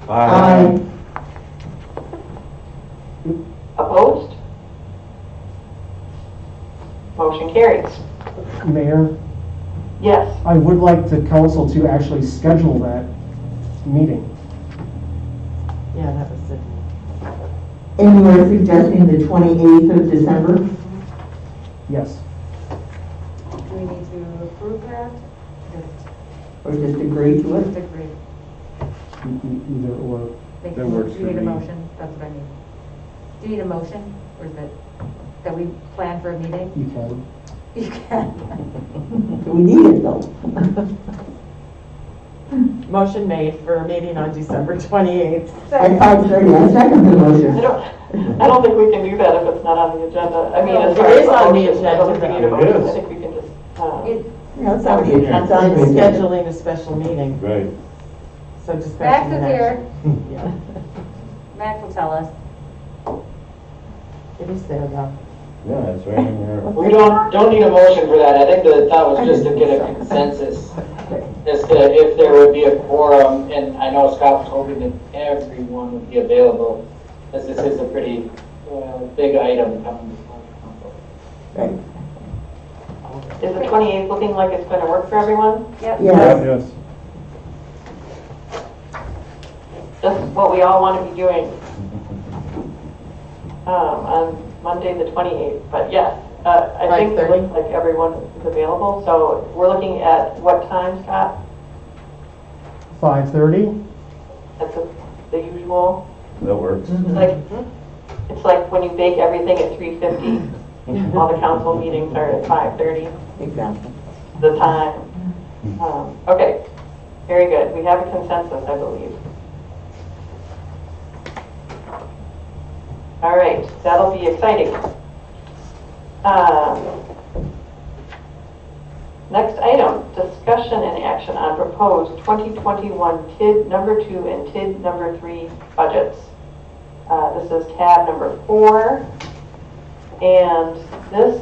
Aye. Opposed? Motion carries. Mayor, Yes. I would like the council to actually schedule that meeting. Yeah, that was it. And you are suggesting the 28th of December? Yes. Do we need to approve that? Or just agree to Just it? agree. Either or. Make- That works Do for you need a me. motion? That's what I need. Do you need a motion, or is it that we plan for a meeting? You can. You can. We need it though. Motion made for a meeting on December 28th. At 5:30, I second the I motion. don't think we can do that if it's not on the agenda. I mean, as It far as is on the motion, I don't think we need a agenda. motion. It is. I think we can just, It- Yeah, it's on the agenda. It's on the agenda. Scheduling a special meeting, Right. so Max dispatching is an here. action. Yeah. Max will tell us. It is there though. Yeah, it's right in here. We don't need a motion for that. I think the thought was just to get a consensus as to if there would be a quorum, and I know Scott was hoping that everyone would be available, as this is a pretty big item coming before the council. Right. is the 28th looking like it's going to work for everyone? Yep. Yes. Yes. Just what we all want to be doing on Monday, the 28th. But yes, I think it 5:30. looks like everyone is available. So we're looking at what time, Scott? 5:30? That's the usual. That works. It's like when you bake everything at 3:50. All the council meetings are at 5:30. Exactly. The time. Okay, very good. We have a consensus, I believe. All right, that'll be exciting. Next item, discussion and action on proposed 2021 TID number 2 and TID number 3 budgets. This is tab number 4. And this,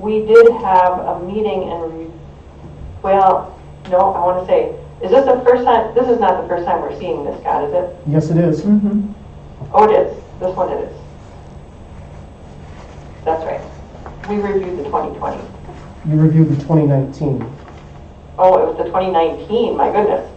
we did have a meeting and, well, no, I want to say, is this the first time, this is not the first time we're seeing this, Scott, is it? Yes, it is. Oh, it is. This one it is. That's right. We reviewed the 2020. You reviewed the 2019. Oh, it was the 2019, my goodness.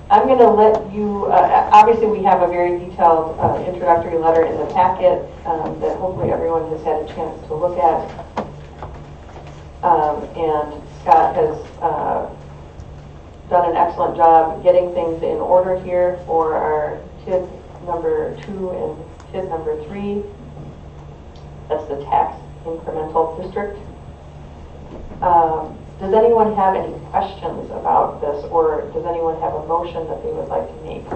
I'm going to let you, obviously we have a very detailed introductory letter in the packet that hopefully everyone has had a chance to look at. And Scott has done an excellent job getting things in order here for our TID number 2 and TID number 3. That's the tax incremental district. Does anyone have any questions about this, or does anyone have a motion that they would like to make?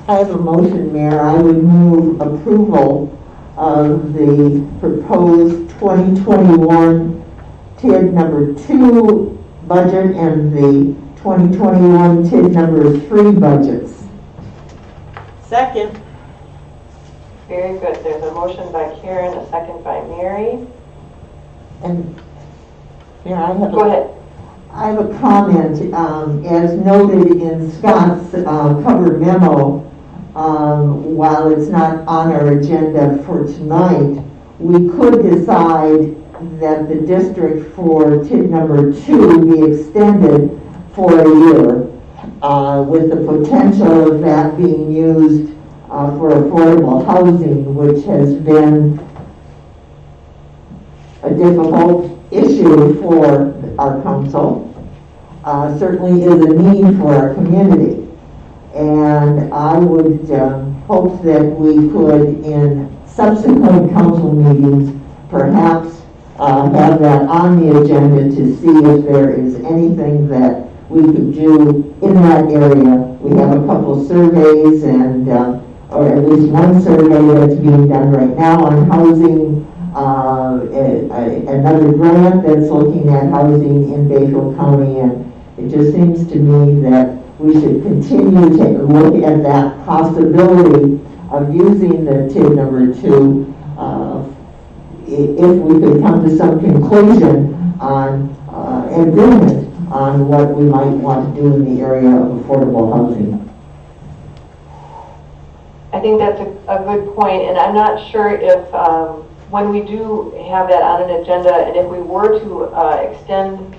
I have a motion, Mayor. I would move approval of the proposed 2021 TID number 2 budget and the 2021 TID number 3 budgets. Second. Very good. There's a motion by Karen, a second by Mary. And Mayor, I have Go ahead. I have a comment. As noted in Scott's cover memo, while it's not on our agenda for tonight, we could decide that the district for TID number 2 be extended for a year, with the potential of that being used for affordable housing, which has been a difficult issue for our council. Certainly is a need for our community. And I would hope that we could, in subsequent council meetings, perhaps have that on the agenda to see if there is anything that we could do in that area. We have a couple surveys and, or at least one survey that's being done right now on housing, another grant that's looking at housing in Bayfield County, and it just seems to me that we should continue to take a look at that possibility of using the TID number 2 if we could come to some conclusion on an agreement on what we might want to do in the area of affordable housing. I think that's a good point, and I'm not sure if when we do have that on an agenda, and if we were to extend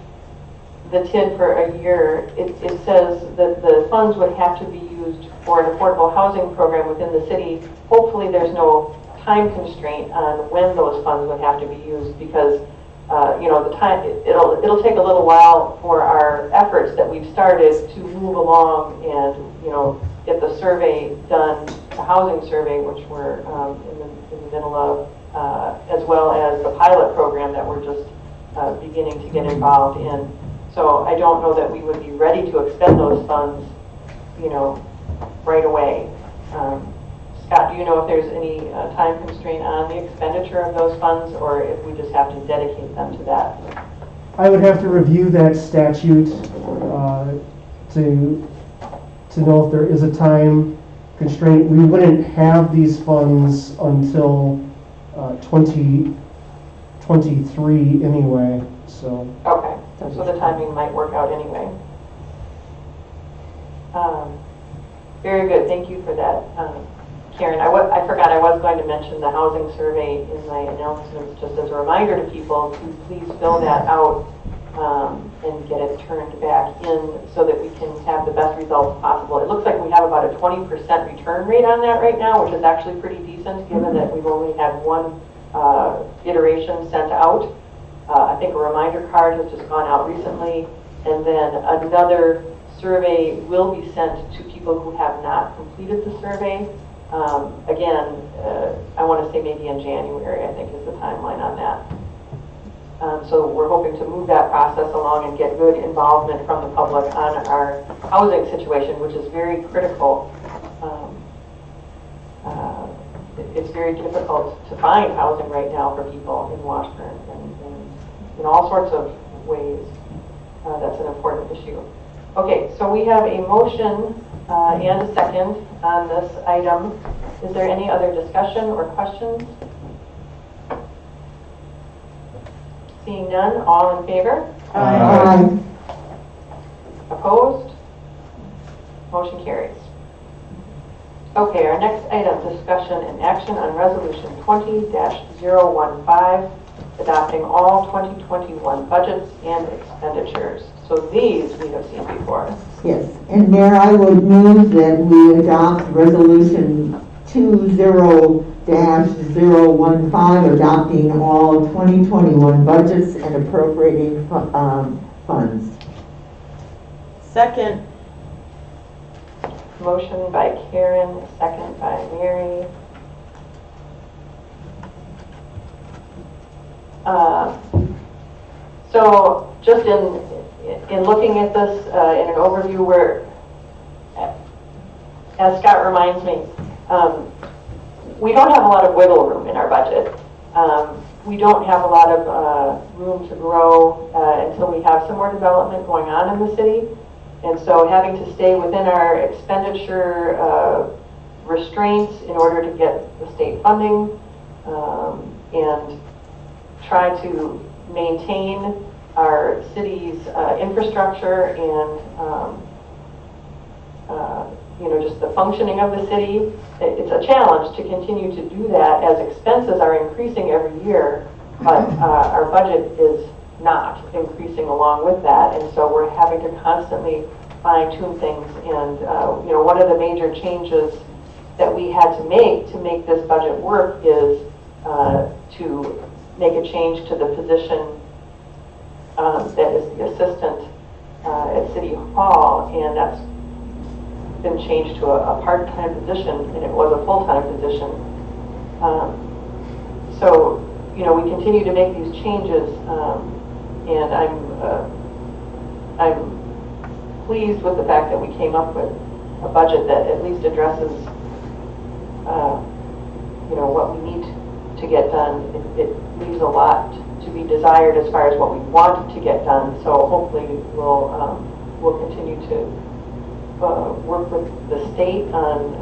the TID for a year, it says that the funds would have to be used for an affordable housing program within the city. Hopefully there's no time constraint on when those funds would have to be used, because you know, the time, it'll take a little while for our efforts that we've started to move along and, you know, get the survey done, the housing survey, which we're in the middle of, as well as the pilot program that we're just beginning to get involved in. So I don't know that we would be ready to expend those funds, right away. Scott, do you know if there's any time constraint on the expenditure of those funds, or if we just have to dedicate them to that? I would have to review that statute to know if there is a time constraint. We wouldn't have these funds until 2023 anyway, so. Okay, so the timing might work out anyway. Very good, thank you for that, Karen. I forgot I was going to mention the housing survey in my announcements, just as a reminder to people to please fill that out and get it turned back in so that we can have the best results possible. It looks like we have about a 20% return rate on that right now, which is actually pretty decent given that we've only had one iteration sent out. I think a reminder card has just gone out recently, and then another survey will be sent to people who have not completed the survey. Again, I want to say maybe in January, I think is the timeline on that. So we're hoping to move that process along and get good involvement from the public on our housing situation, which is very critical. It's very difficult to find housing right now for people in Washburn, and in all sorts of ways. That's an important issue. Okay, so we have a motion and a second on this item. Is there any other discussion or questions? Seeing none, all in favor? Aye. Opposed? Motion carries. Okay, our next item, discussion and action on resolution 20-015, adopting all 2021 budgets and expenditures. So these we have seen before. Yes, and Mayor, I would move that we adopt resolution 20-015, adopting all 2021 budgets and appropriating funds. Second. Motion by Karen, second by Mary. So just in looking at this in an overview, where, as Scott reminds me, we don't have a lot of wiggle room in our budget. We don't have a lot of room to grow until we have some more development going on in the city. And so having to stay within our expenditure restraints in order to get the state funding and try to maintain our city's infrastructure and just the functioning of the city. It's a challenge to continue to do that as expenses are increasing every year, but our budget is not increasing along with that, and so we're having to constantly fine-tune things. And one of the major changes that we had to make this budget work is to make a change to the position that is the assistant at City Hall, and that's been changed to a part-time position, and it was a full-time position. So we continue to make these changes. And I'm pleased with the fact that we came up with a budget that at least addresses, what we need to get done. It leaves a lot to be desired as far as what we want to get done. So hopefully we'll continue to work with the state on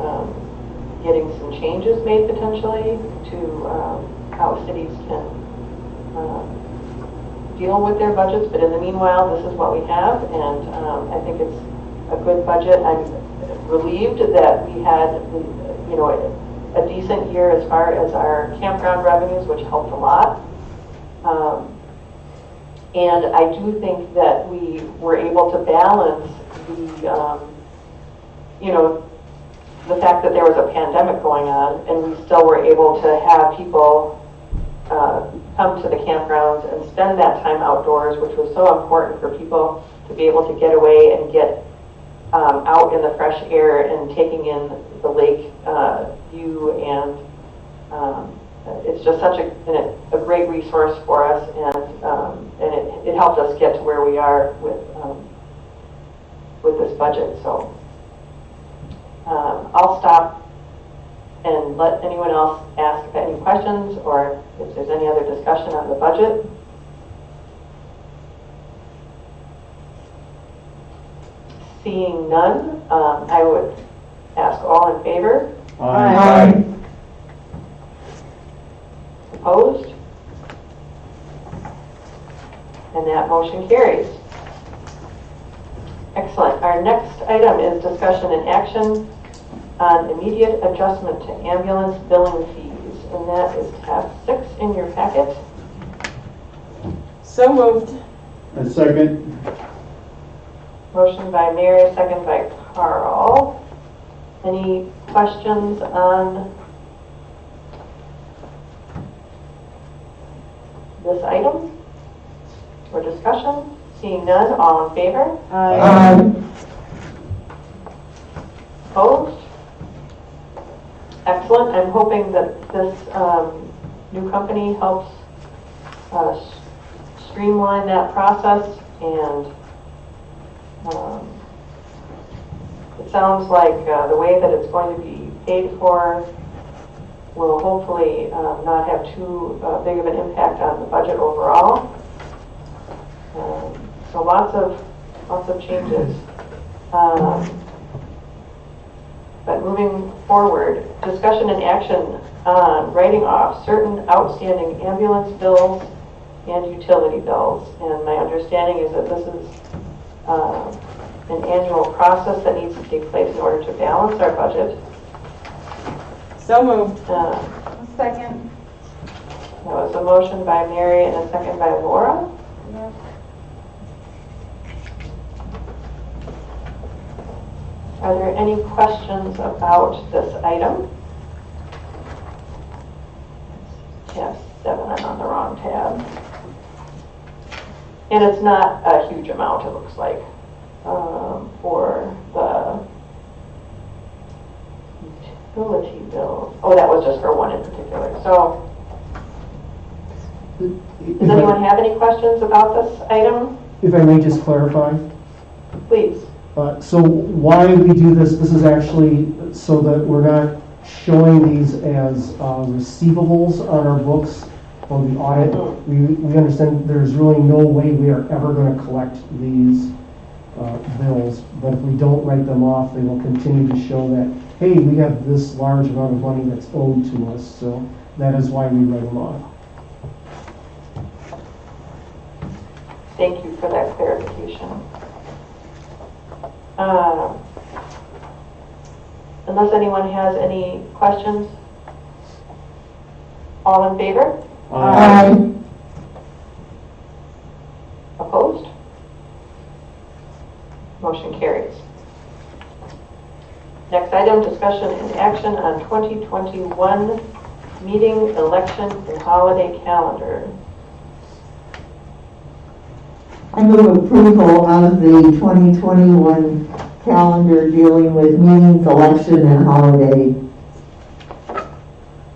getting some changes made potentially to how cities can deal with their budgets, but in the meanwhile, this is what we have, and I think it's a good budget. I'm relieved that we had, a decent year as far as our campground revenues, which helped a lot. And I do think that we were able to balance the fact that there was a pandemic going on, and we still were able to have people come to the campgrounds and spend that time outdoors, which was so important for people to be able to get away and get out in the fresh air and taking in the lake view, and it's just such a great resource for us, and it helped us get to where we are with this budget. So I'll stop and let anyone else ask any questions, or if there's any other discussion on the budget. Seeing none, I would ask all in favor. Aye. Opposed? And that motion carries. Excellent. Our next item is discussion and action on immediate adjustment to ambulance billing fees, and that is tab 6 in your packet. So moved. A second. Motion by Mary, second by Carl. Any questions on this item or discussion? Seeing none, all in favor? Aye. Opposed? Excellent. I'm hoping that this new company helps streamline that process, and it sounds like the way that it's going to be paid for will hopefully not have too big of an impact on the budget overall. So lots of changes. But moving forward, discussion and action on writing off certain outstanding ambulance bills and utility bills. And my understanding is that this is an annual process that needs to take place in order to balance our budget. So moved. Second. That was a motion by Mary and a second by Laura. Yep. Are there any questions about this item? Tab 7, I'm on the wrong tab. And it's not a huge amount, it looks like, for the utility bills. Oh, that was just for one in particular. So, does anyone have any questions about this item? If I may just clarify. Please. So why we do this is actually so that we're not showing these as receivables on our books for the audit. We understand there's really no way we are ever going to collect these bills, but if we don't write them off, they will continue to show that, hey, we have this large amount of money that's owed to us, so that is why we write them off. Thank you for that clarification. Unless anyone has any questions? All in favor? Aye. Opposed? Motion carries. Next item, discussion and action on 2021 meeting, election, and holiday calendar. I move approval of the 2021 calendar dealing with meetings, election, and holiday.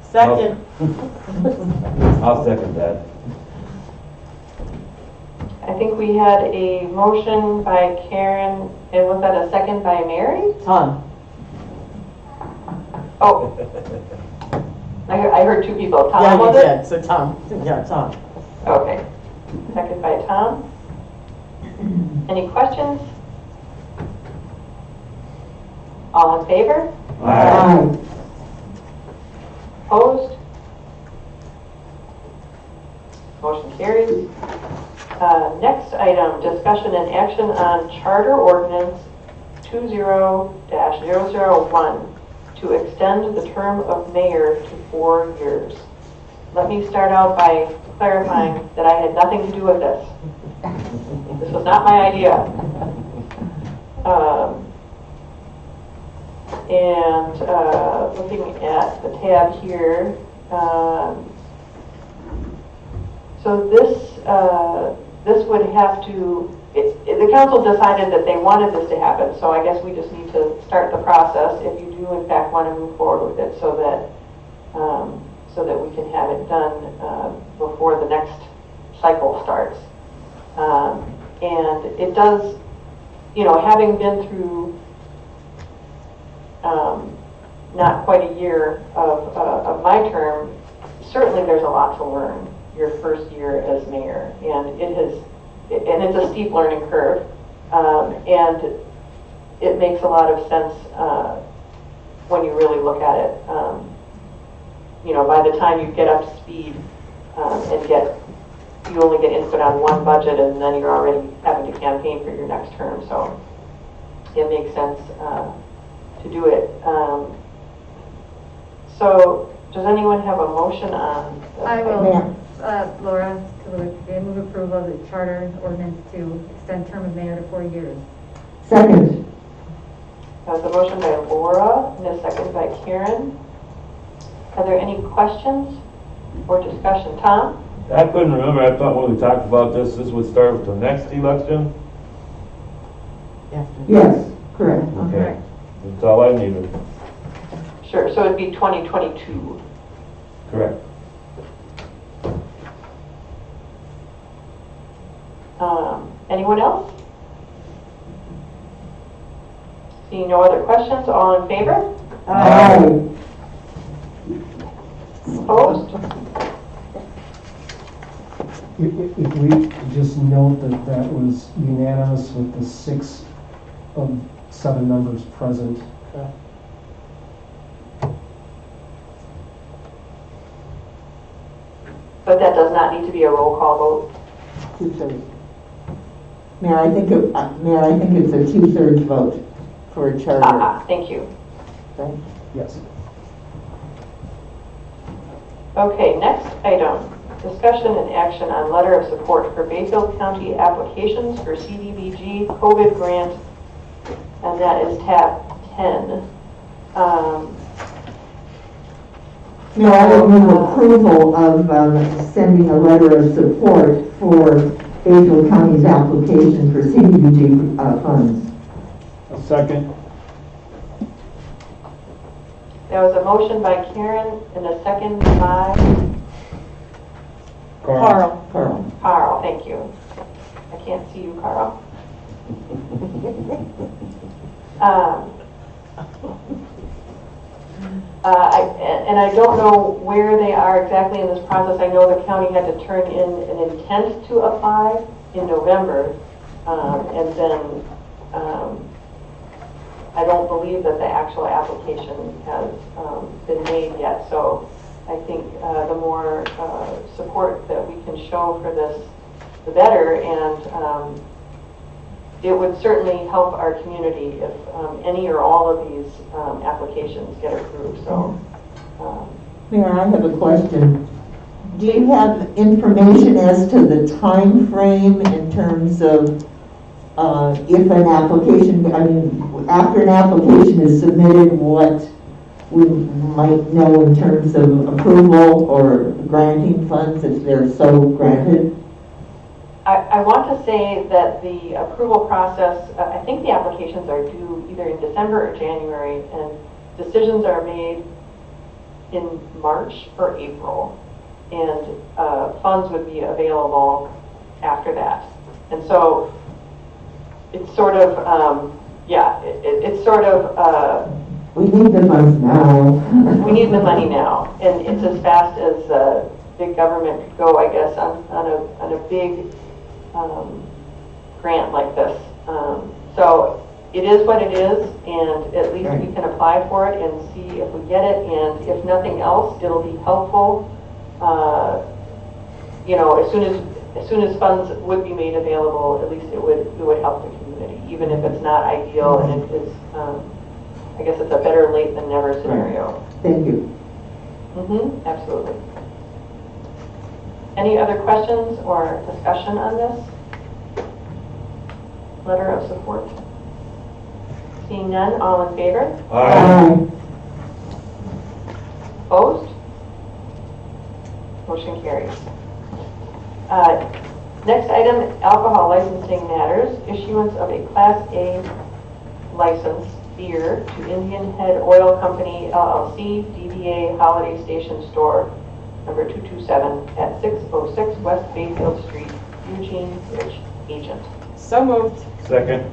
Second. I'll second that. I think we had a motion by Karen, and was that a second by Mary? Tom. Oh. I heard two people. Tom, Yeah, you was it? did. So Tom. Yeah, Tom. Okay. Second by Tom. Any questions? All in favor? Aye. Opposed? Motion carries. Next item, discussion and action on Charter Ordinance 20-001 to extend the term of mayor to 4 years. Let me start out by clarifying that I had nothing to do with this. This was not my idea. Looking at the tab here, so this would have to the council decided that they wanted this to happen, so I guess we just need to start the process if you do in fact want to move forward with it so that we can have it done before the next cycle starts. And it does, having been through not quite a year of my term, certainly there's a lot to learn your first year as mayor, and it's a steep learning curve, and it makes a lot of sense when you really look at it. By the time you get up to speed and you only get input on one budget, and then you're already having to campaign for your next term, so it makes sense to do it. So, does anyone have a motion on this? I will, Laura, to move approval of the charter ordinance to extend term of mayor to 4 years. Second. That was a motion by Laura and a second by Karen. Are there any questions or discussion? Tom? I couldn't remember, I thought when we talked about this would start with the next election? Yes, correct. Okay, that's all I needed. Sure, so it'd be 2022. Correct. Anyone else? Seeing no other questions, all in favor? Aye. Opposed? If we just note that was unanimous with the 6 of 7 members present. But that does not need to be a roll call vote. 2/3. Mayor, I think it's a 2/3 vote for a charter. Thank you. Right? Yes. Okay, next item. Discussion and action on letter of support for Bayfield County applications for CDBG COVID grant, and that is tab 10. Mayor, I would move approval of sending a letter of support for Bayfield County's application for CDBG funds. A second. There was a motion by Karen and a second by Carl. Carl. Thank you. I can't see you, Carl. And I don't know where they are exactly in this process. I know the county had to turn in an intent to apply in November, and then I don't believe that the actual application has been made yet. So I think the more support that we can show for this, the better, and it would certainly help our community if any or all of these applications get approved. So, Mayor, I have a question. Do you have information as to the time frame in terms of if an application, after an application is submitted, what we might know in terms of approval or granting funds if they're so granted? I want to say that the approval process, I think the applications are due either in December or January, and decisions are made in March or April, and funds would be available after that. And so it's sort of, it's sort of, we need the funds now. we need the money now, and it's as fast as big government could go, I guess, on a big grant like this. So it is what it is, and at least we can apply for it and see if we get it, and if nothing else, it'll be helpful. As soon as funds would be made available, at least it would help the community, even if it's not ideal, and it is, I guess it's a better late than never scenario. Thank you. Absolutely. Any other questions or discussion on this letter of support? Seeing none, all in favor? Aye. Opposed? Motion carries. Next item, alcohol licensing matters. Issuance of a Class A license beer to Indian Head Oil Company LLC, DBA Holiday Station Store, number 227 at 606 West Bayfield Street, Eugene, Rich, agent. So moved. Second.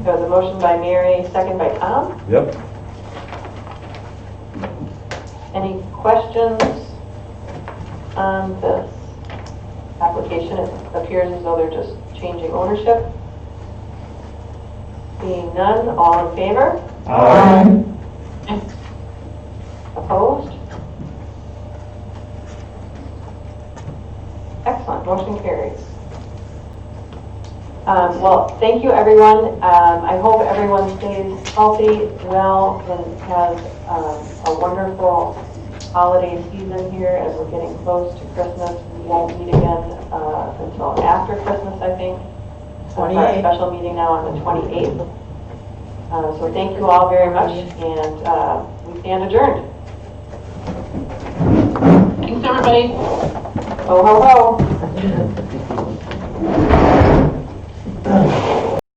There's a motion by Mary, second by Tom. Yep. Any questions on this application? It appears as though they're just changing ownership. Seeing none, all in favor? Aye. Opposed? Excellent, motion carries. Well, thank you, everyone. I hope everyone stays healthy, well, and has a wonderful holiday season here as we're getting close to Christmas. We won't meet again until after Christmas, I think. For our 28th. special meeting now on the 28th. So thank you all very much, and we stand adjourned. Thanks, everybody. Ho, ho, ho.